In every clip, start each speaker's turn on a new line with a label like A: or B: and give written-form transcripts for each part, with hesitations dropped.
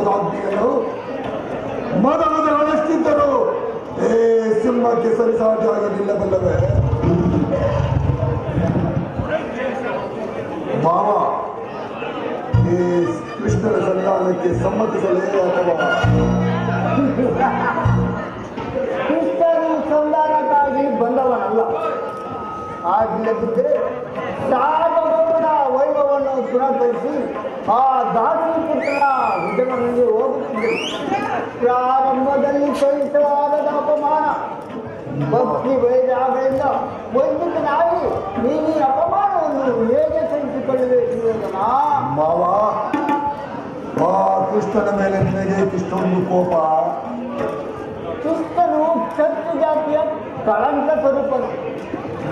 A: ಕ್ರೋಧಾಗ್ನಿಯನ್ನು ಮದನದರೊಳಷ್ಟಿದ್ದರು ಸಿಂಹಕ್ಕೆ ಸರಿಸಾಟಿಯಾಗಿ ನಿಲ್ಲಬಲ್ಲವೇ? ಮಾವ, ಈ ಕೃಷ್ಣನ ಸಂಧಾನಕ್ಕೆ ಸಮ್ಮತಿಸಲೇ ಅಥವಾ?
B: ಕೃಷ್ಣನು ಸಂಧಾನಕ್ಕಾಗಿ ಬಂದವನಲ್ಲ. ಆಗಿಲ್ಲದಿದ್ದರೆ ಸಾರ್ವಭೌಮನ ವೈಭವವನ್ನು ಪುನಃಕರಿಸಿ ಆ ದಾಸಿಪುತ್ರನ ವಿಜಯನಿಗೆ ಹೋಗುತ್ತಿದ್ದರು. ಪ್ರಾರಂಭದಲ್ಲಿ ಸಹಿಸಲಾಗದ ಅಪಮಾನ, ಭಕ್ತಿ ವೈರಾಗದಿಂದ ವಂಚಿತನಾಗಿ ನೀನು ಈ ಅಪಮಾನವನ್ನು ಹೇಗೆ ಸಹಿಸಿಕೊಳ್ಳಬೇಕು ಎಂಬುದನ್ನು
A: ಮಾವ, ಆ ಕೃಷ್ಣನ ಮೇಲೆ ನಿನಗೆ ಇಷ್ಟೊಂದು ಕೋಪ?
B: ಕೃಷ್ಣನು ಕ್ಷತ್ರಿಯ ಜಾತಿಯ ಕಳಂಕ ಸ್ವರೂಪನು.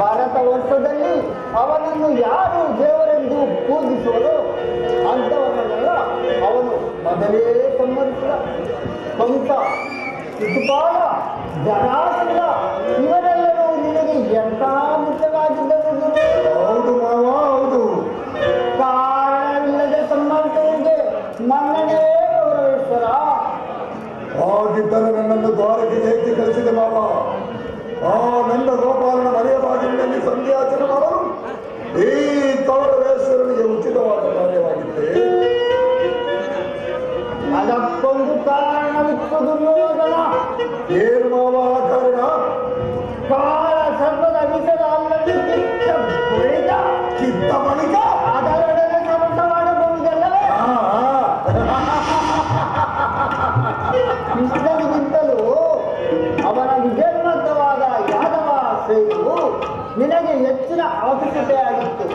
B: ಭಾರತ ವರ್ಷದಲ್ಲಿ ಅವನನ್ನು ಯಾರು ದೇವರೆಂದು ಪೂಜಿಸುವರೋ ಅಂಥವನ್ನೆಲ್ಲ ಅವನು ಮೊದಲೇ ಸಮ್ಮತಿಸಿದ. ಕಂಸ, ಶಿಶುಪಾಲ, ಜರಾಸಂಧ ಇವರೆಲ್ಲರೂ ನಿನಗೆ ಎಂಥ ಮುಖ್ಯವಾಗಿದ್ದರು?
A: ಹೌದು ಮಾವ, ಹೌದು.
B: ಕಾರಣವಿಲ್ಲದೆ ಸಂಬಂಧಗಳಿಗೆ ಮನ್ನಣೆ ಗೌರವೇಶ್ವರ.
A: ಹಾಗಿದ್ದರೆ ನನ್ನನ್ನು ದ್ವಾರಕೆಗೆ ಏಕೆ ಕಳಿಸಿದೆ ಮಾವ? ಆ ನನ್ನ ಗೋಪಾಲನ ಮನೆಯ ಬಾಗಿಲಿನಲ್ಲಿ ಸಂಧ್ಯಾಚರಣೆ ಮಾಡಲು ಈ ಕೌರವೇಶ್ವರನಿಗೆ ಉಚಿತವಾದ ಕಾರ್ಯವಾಗಿದ್ದೆ.
B: ಅದಕ್ಕೊಂದು ಕಾರಣವಿತ್ತು ದುರ್ಯೋಧನ.
A: ಏನು ಮಾವ ಆ ಕಾರಣ?
B: ಕಾಲ ಸರ್ವದ ವಿಷದ ಅಲ್ಲಲ್ಲಿ
A: ಕಿತ್ತ ಬಳಿಕ
B: ಅದರೊಡನೆ ಸಮತ ಮಾಡಬಹುದಲ್ಲವೇ? ಕೃಷ್ಣನಿಗಿಂತಲೂ ಅವನ ವಿಜನ್ಮತವಾದ ಯಾದವ ಸೇವೆಯು ನಿನಗೆ ಹೆಚ್ಚಿನ ಅವಶ್ಯಕತೆಯಾಗಿತ್ತು.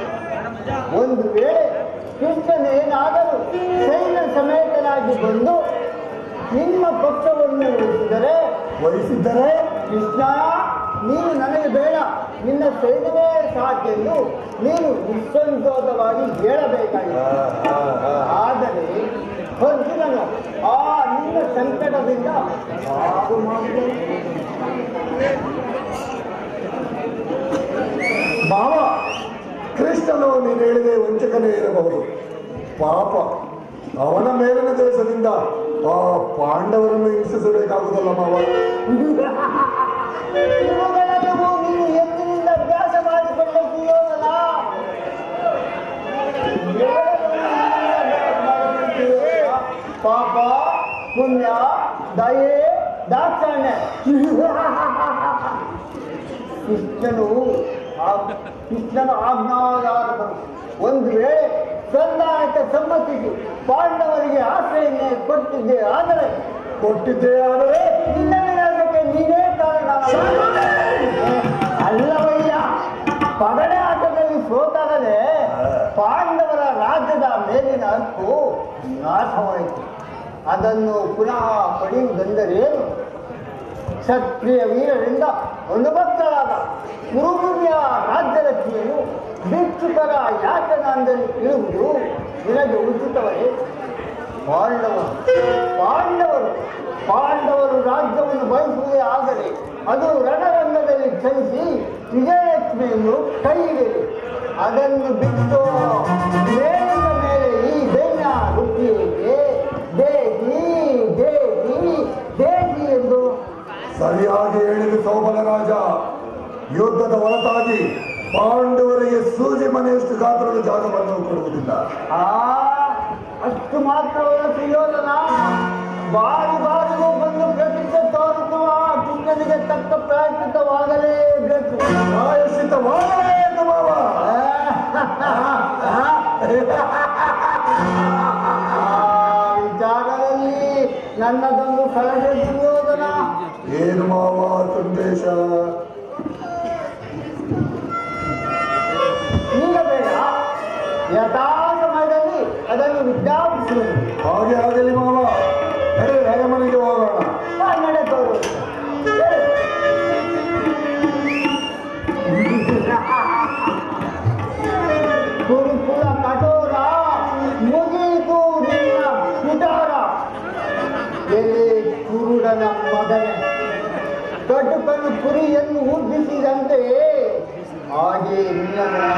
B: ಒಂದು ವೇಳೆ ಕೃಷ್ಣನೇನಾದರೂ ಸೈನ್ಯ ಸಮೇತನಾಗಿ ಬಂದು ನಿಮ್ಮ ಪಕ್ಷವನ್ನು ವಹಿಸಿದ್ದರೆ ಕೃಷ್ಣ, ನೀನು ನನಗೆ ಬೇಡ, ನಿನ್ನ ಸೈನ್ಯವೇ ಸಾಕೆಂದು ನೀನು ನಿಸ್ಸಂಕೋಚವಾಗಿ ಹೇಳಬೇಕಾಗಿತ್ತು. ಆದರೆ ಅರ್ಜುನನು ಆ ನಿನ್ನ ಸಂಕಟದಿಂದ ಹಾಗು ಮಾಡಿದನು.
A: ಮಾವ, ಕೃಷ್ಣನು ನೀನು ಹೇಳಿದೆ ವಂಚಕನೇ ಇರಬಹುದು. ಪಾಪ, ಅವನ ಮೇಲಿನ ದೇಶದಿಂದ ಆ ಪಾಂಡವರನ್ನು ಹಿಂಸಿಸಬೇಕಾಗುವುದಲ್ಲ ಮಾವ.
B: ಇವುಗಳೆಲ್ಲವೂ ನೀನು ಎಂದಿನಿಂದ ಅಭ್ಯಾಸ ಮಾಡಿಕೊಳ್ಳುತ್ತೀಯೋಲ್ಲ. ಪಾಪ, ಪುಣ್ಯ, ದಯೆ, ದಾಕ್ಷಾಣ್ಯ ಕೃಷ್ಣನು ಆಜ್ಞಾಧಾರಕನು. ಒಂದು ವೇಳೆ ಸಂಧಾನಕ್ಕೆ ಸಮ್ಮತಿಸಿ ಪಾಂಡವರಿಗೆ ಆಶ್ರಯನ್ನೇ ಕೊಟ್ಟಿದ್ದೆ ಆದರೆ ನಿನ್ನ ವಿನಾಶಕ್ಕೆ ನೀನೇ ಕಾರಣ. ಅಲ್ಲವಯ್ಯ, ಪಗಡೆ ಆಟದಲ್ಲಿ ಸೋತಾಗಲೇ ಪಾಂಡವರ ರಾಜ್ಯದ ಮೇಲಿನ ಹಕ್ಕು ನಾಶವಾಯಿತು. ಅದನ್ನು ಪುನಃ ಪಡೆಯುವುದೆಂದರೇನು? ಕ್ಷತ್ರಿಯ ವೀರರಿಂದ ಅನುಭಕ್ತರಾದ ಕುರುಭೂಮಿಯ ರಾಜ್ಯಲಕ್ಷ್ಮಿಯನ್ನು ಭಿಕ್ಷುಕರ ಯಾತನಾಂದಲ್ಲಿ ಇಳುವುದು ನಿನಗೆ ಉಚಿತವೇ? ಪಾಂಡವರು ರಾಜ್ಯವನ್ನು ಬಯಸುವುದೇ ಆದರೆ ಅದು ರಣರಂಗದಲ್ಲಿ ಕ್ಷಮಿಸಿ ವಿಜಯಲಕ್ಷ್ಮಿಯನ್ನು ಕೈ ಹಿಡಿದು ಅದನ್ನು ಬಿಟ್ಟು ಮೇಲಿನ ಮೇಲೆ ಈ ದೈನ್ಯ ವೃತ್ತಿಯೇಕೆ ದೇಹಿ ದೇಹಿ ದೇಹಿ ಎಂದು
A: ಸರಿಯಾಗಿ ಹೇಳಿದ ಸೋಮನ ರಾಜ. ಯುದ್ಧದ ಹೊರತಾಗಿ ಪಾಂಡವರಿಗೆ ಸೂಜಿ ಮನೆಯಷ್ಟು ಗಾತ್ರದ ಜಾಗವನ್ನು ಕೊಡುವುದಿಲ್ಲ.
B: ಅಷ್ಟು ಮಾತ್ರವಲ್ಲ ಸುಯೋಧನ, ಬಾರಿ ಬಾರಿಗೂ ಬಂದು ಪ್ರತಿಷ್ಠೆ ತೋರಿಸುವ ಕೃಷ್ಣನಿಗೆ ತಕ್ಕ ಪ್ರಾಯಶ್ಚಿತವಾಗಲೇಬೇಕು.
A: ಪ್ರಾಯಶ್ಚಿತವಾಗಲೇಬೇಕು ಮಾವ.
B: ವಿಚಾರದಲ್ಲಿ ನನ್ನದೊಂದು ಸಲಹೆ ಸುಯೋಧನ.
A: ಏನು ಮಾವ ಸಂದೇಶ?
B: ಈಗ ಬೇಡ, ಯಥಾ ಸಮಯದಲ್ಲಿ ಅದನ್ನು ವಿಜ್ಞಾಪಿಸುವುದು.
A: ಹಾಗೆ ಆಗಲಿ ಮಾವ. ಮನೆಗೆ ಹೋಗೋಣ.
B: ನಡೆ ತೋರು. ಕುರುಕುಲ ಕಠೋರ ಮುಗಿಯಿತು ನಿನ್ನ ವಿಚಾರ. ಎಲ್ಲಿ ಕುರುಡನ ಮಗನೆ ಕಟುಕನು ಕುರಿಯನ್ನು ಉದ್ದಿಸಿದಂತೆ ಹಾಗೆ ನಿನ್ನನ್ನು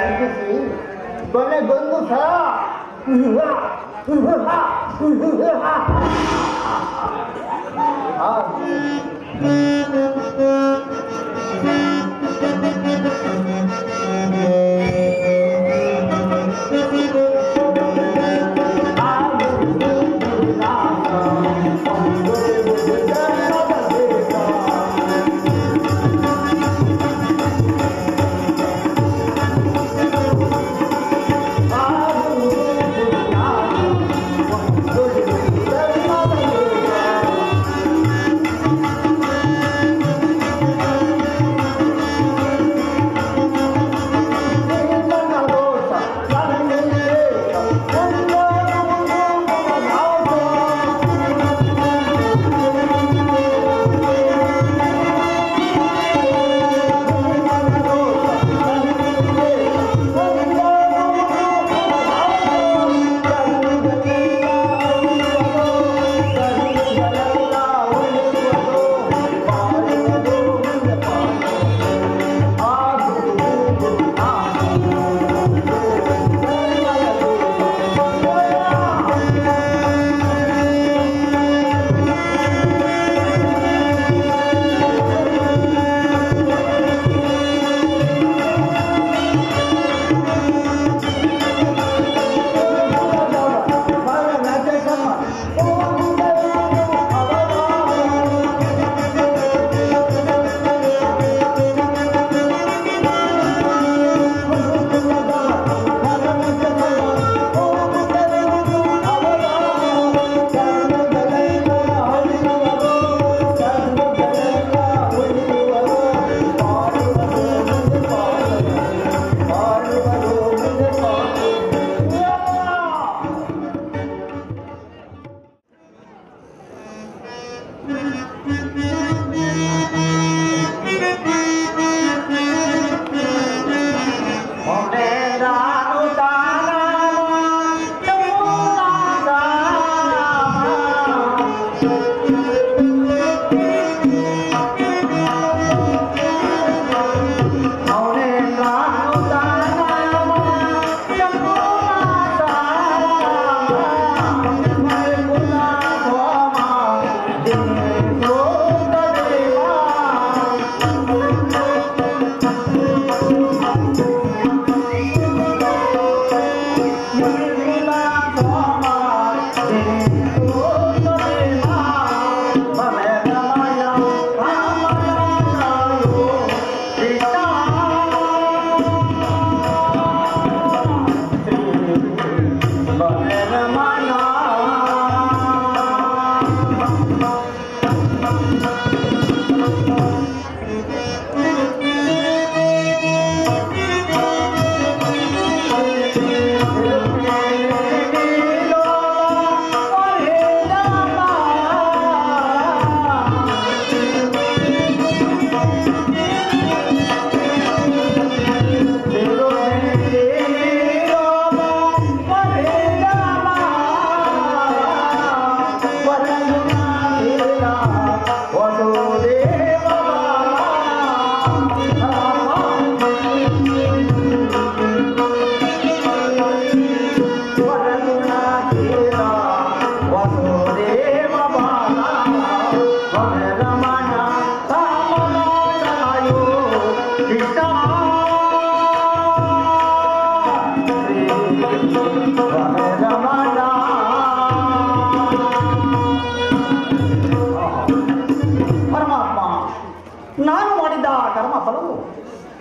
B: ಉದ್ದಿಸಿ ಕೊನೆಗೊಂದು ಸಲ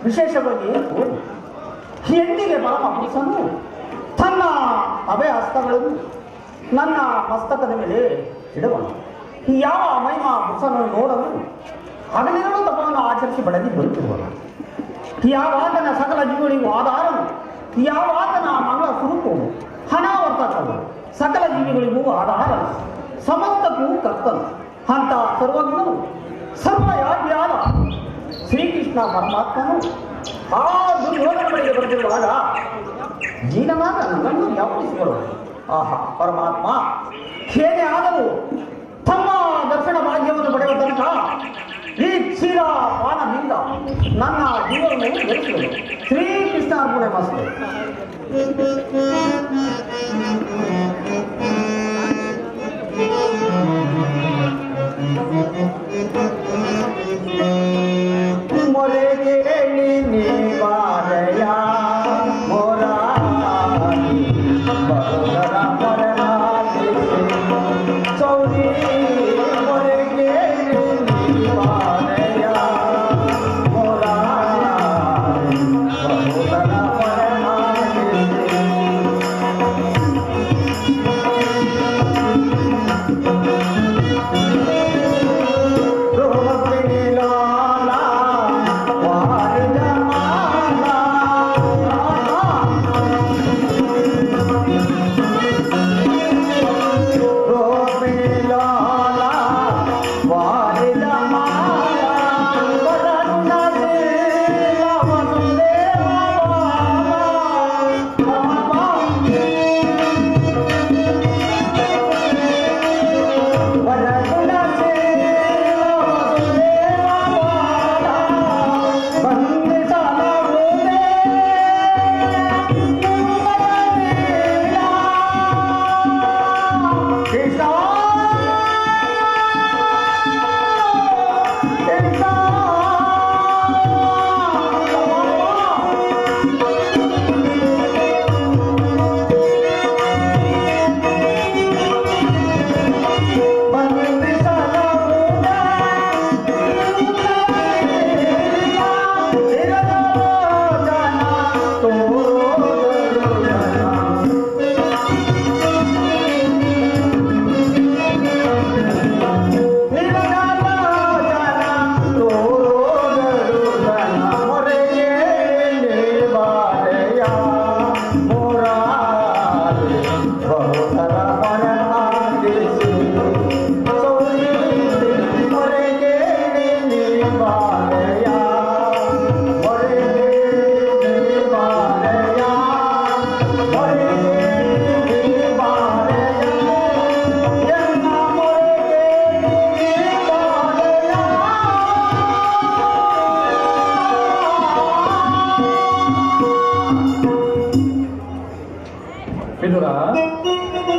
B: ವಿಶೇಷವಾಗಿ ಎಂದಿಗೆ ಪರಮ ಪುರುಷನು ತನ್ನ ಅಭಯ ಹಸ್ತಗಳನ್ನು ನನ್ನ ಮಸ್ತಕದ ಮೇಲೆ ಇಡುವನು. ಯಾವ ಮಹಿಮಾ ಪುರುಷನನ್ನು ನೋಡಲು ಹಗಲಿರಲು ತಪವನ್ನು ಆಚರಿಸಿ ಬೆಳೆದಿ ಬರುತ್ತಿರುವನು. ಯಾವಾತನ ಸಕಲ ಜೀವಿಗಳಿಗೂ ಆಧಾರನು, ಯಾವಾತನ ಮಂಗಳ ಸ್ವರೂಪವು ಅನಾವರ್ತಕವು, ಸಕಲ ಜೀವಿಗಳಿಗೂ ಆಧಾರ, ಸಮಸ್ತಕ್ಕೂ ಕರ್ತನು ಅಂತ ಸರ್ವಜ್ಞನು ಸರ್ವಯಾಜ್ಞಾದ ಶ್ರೀಕೃಷ್ಣ ಪರಮಾತ್ಮನು ಆ ದುರ್ಯೋಧನಗಳಿಗೆ ಬರೆದಿರುವಾಗ ಜೀನನಾದ ನನ್ನನ್ನು ಜ್ಞಾಪಿಸಿದರು. ಆಹಾ ಪರಮಾತ್ಮ, ಹೇಗೆ ಆದರೂ ತಮ್ಮ ದರ್ಶನ ಭಾಗ್ಯವನ್ನು ಪಡೆಯುವ ತನಕ ಈ ಕ್ಷೀರ ಪಾನದಿಂದ ನನ್ನ ಜೀವನವನ್ನು ಬೆಳೆಸುವುದು. ಶ್ರೀಕೃಷ್ಣ ಅರ್ಪಣೆ ಮಸ್ತು.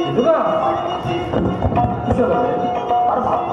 B: ಇದುಗ ಪರಮಾತ್ಮ